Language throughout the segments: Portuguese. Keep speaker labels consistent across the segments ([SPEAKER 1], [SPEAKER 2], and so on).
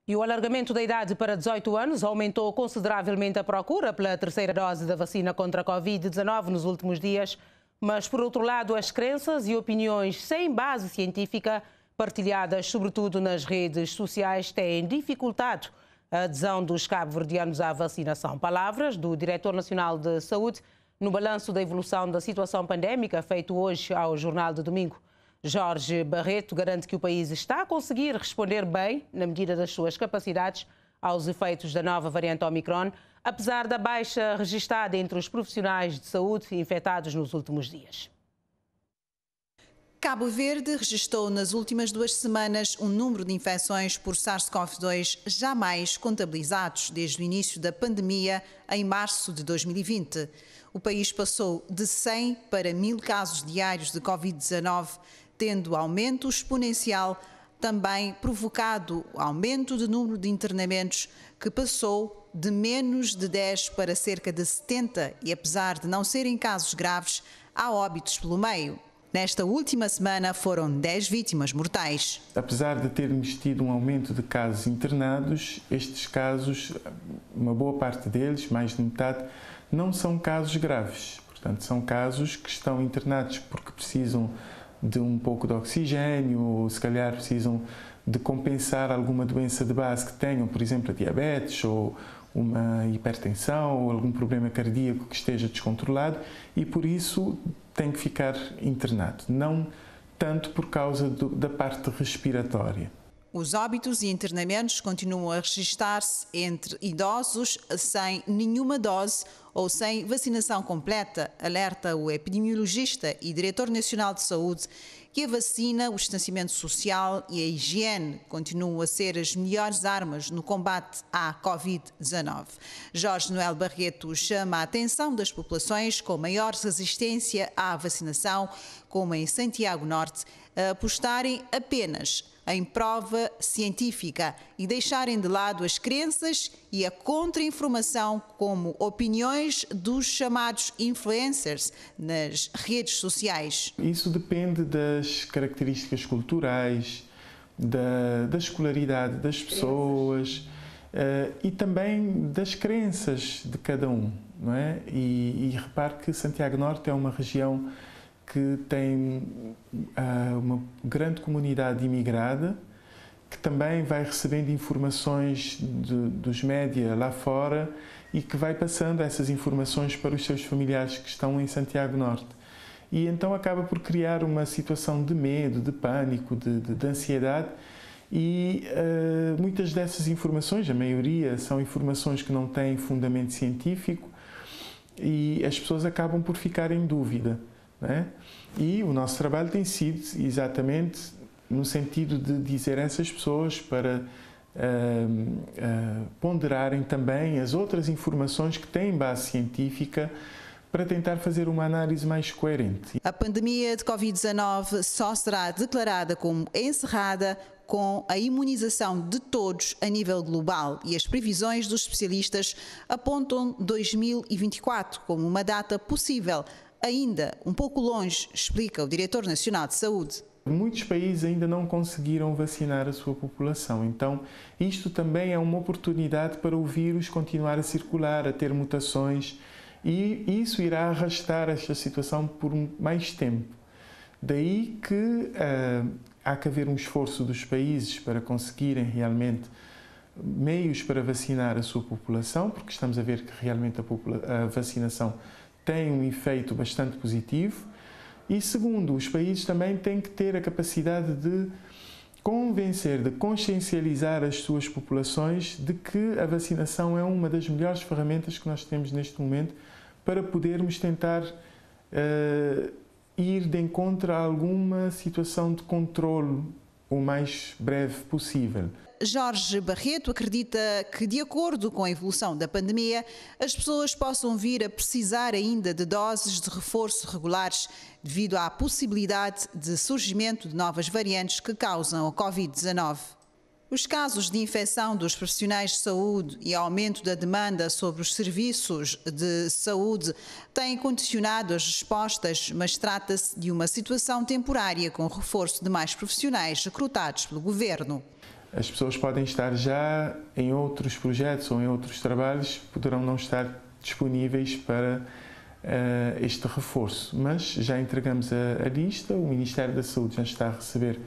[SPEAKER 1] E o alargamento da idade para 18 anos aumentou consideravelmente a procura pela terceira dose da vacina contra a Covid-19 nos últimos dias. Mas, por outro lado, as crenças e opiniões sem base científica, partilhadas sobretudo nas redes sociais, têm dificultado a adesão dos cabo-verdianos à vacinação. Palavras do Diretor Nacional de Saúde no balanço da evolução da situação pandémica feito hoje ao Jornal de Domingo. Jorge Barreto garante que o país está a conseguir responder bem, na medida das suas capacidades, aos efeitos da nova variante Omicron, apesar da baixa registada entre os profissionais de saúde infectados nos últimos dias.
[SPEAKER 2] Cabo Verde registrou nas últimas 2 semanas um número de infecções por SARS-CoV-2 jamais contabilizados desde o início da pandemia em março de 2020. O país passou de 100 para 1000 casos diários de Covid-19, tendo aumento exponencial também provocado o aumento do número de internamentos, que passou de menos de 10 para cerca de 70 e, apesar de não serem casos graves, há óbitos pelo meio. Nesta última semana foram 10 vítimas mortais.
[SPEAKER 3] Apesar de termos tido um aumento de casos internados, estes casos, uma boa parte deles, mais de metade, não são casos graves. Portanto, são casos que estão internados porque precisam de um pouco de oxigênio, ou se calhar precisam de compensar alguma doença de base que tenham, por exemplo, a diabetes ou uma hipertensão ou algum problema cardíaco que esteja descontrolado e por isso tem que ficar internado, não tanto por causa da parte respiratória.
[SPEAKER 2] Os óbitos e internamentos continuam a registrar-se entre idosos sem nenhuma dose ou sem vacinação completa, alerta o epidemiologista e diretor nacional de saúde que a vacina, o distanciamento social e a higiene continuam a ser as melhores armas no combate à Covid-19. Jorge Noel Barreto chama a atenção das populações com maior resistência à vacinação, como em Santiago Norte, a apostarem apenas em prova científica e deixarem de lado as crenças e a contra-informação, como opiniões dos chamados influencers nas redes sociais.
[SPEAKER 3] Isso depende das características culturais, da escolaridade das pessoas e também das crenças de cada um, não é? E repare que Santiago Norte é uma região que tem uma grande comunidade imigrada, que também vai recebendo informações dos média lá fora e que vai passando essas informações para os seus familiares que estão em Santiago Norte. E então acaba por criar uma situação de medo, de pânico, de ansiedade e muitas dessas informações, a maioria, são informações que não têm fundamento científico e as pessoas acabam por ficar em dúvida. Né? E o nosso trabalho tem sido exatamente no sentido de dizer a essas pessoas para ponderarem também as outras informações que têm base científica para tentar fazer uma análise mais coerente.
[SPEAKER 2] A pandemia de Covid-19 só será declarada como encerrada com a imunização de todos a nível global e as previsões dos especialistas apontam 2024 como uma data possível, ainda um pouco longe, explica o Diretor Nacional de Saúde.
[SPEAKER 3] Muitos países ainda não conseguiram vacinar a sua população, então isto também é uma oportunidade para o vírus continuar a circular, a ter mutações e isso irá arrastar esta situação por mais tempo. Daí que há que haver um esforço dos países para conseguirem realmente meios para vacinar a sua população, porque estamos a ver que realmente a vacinação tem um efeito bastante positivo e, segundo, os países também têm que ter a capacidade de convencer, de consciencializar as suas populações de que a vacinação é uma das melhores ferramentas que nós temos neste momento para podermos tentar ir de encontro a alguma situação de controle o mais breve possível.
[SPEAKER 2] Jorge Barreto acredita que, de acordo com a evolução da pandemia, as pessoas possam vir a precisar ainda de doses de reforço regulares devido à possibilidade de surgimento de novas variantes que causam a Covid-19. Os casos de infecção dos profissionais de saúde e aumento da demanda sobre os serviços de saúde têm condicionado as respostas, mas trata-se de uma situação temporária com reforço de mais profissionais recrutados pelo Governo.
[SPEAKER 3] As pessoas podem estar já em outros projetos ou em outros trabalhos, poderão não estar disponíveis para este reforço, mas já entregamos a lista, o Ministério da Saúde já está a receber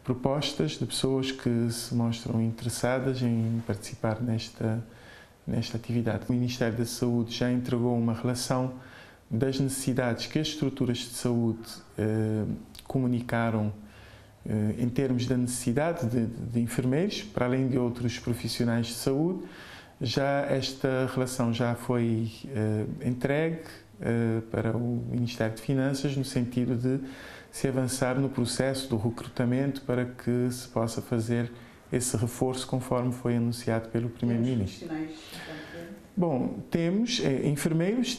[SPEAKER 3] propostas de pessoas que se mostram interessadas em participar nesta atividade. O Ministério da Saúde já entregou uma relação das necessidades que as estruturas de saúde comunicaram em termos da necessidade de enfermeiros, para além de outros profissionais de saúde. Já esta relação já foi entregue para o Ministério de Finanças, no sentido de se avançar no processo do recrutamento para que se possa fazer esse reforço conforme foi anunciado pelo Primeiro-Ministro. Bom, temos enfermeiros,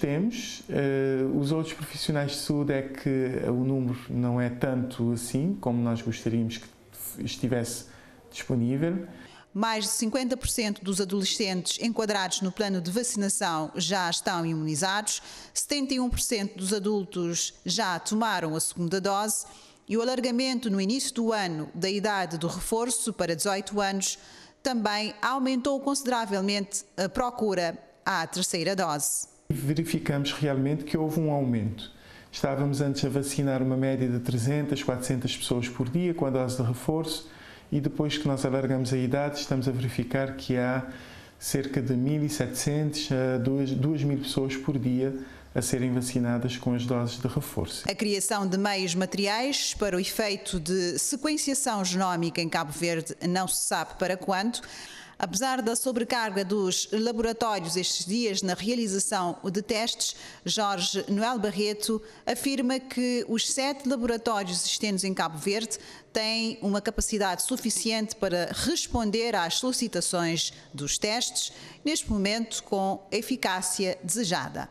[SPEAKER 3] os outros profissionais de saúde é que o número não é tanto assim como nós gostaríamos que estivesse disponível.
[SPEAKER 2] Mais de 50% dos adolescentes enquadrados no plano de vacinação já estão imunizados, 71% dos adultos já tomaram a segunda dose e o alargamento no início do ano da idade do reforço para 18 anos também aumentou consideravelmente a procura à terceira dose.
[SPEAKER 3] Verificamos realmente que houve um aumento. Estávamos antes a vacinar uma média de 300, 400 pessoas por dia com a dose de reforço. E depois que nós alargamos a idade, estamos a verificar que há cerca de 1.700 a 2.000 pessoas por dia a serem vacinadas com as doses de reforço.
[SPEAKER 2] A criação de meios materiais para o efeito de sequenciação genómica em Cabo Verde não se sabe para quando. Apesar da sobrecarga dos laboratórios estes dias na realização de testes, Jorge Noel Barreto afirma que os 7 laboratórios existentes em Cabo Verde têm uma capacidade suficiente para responder às solicitações dos testes, neste momento com a eficácia desejada.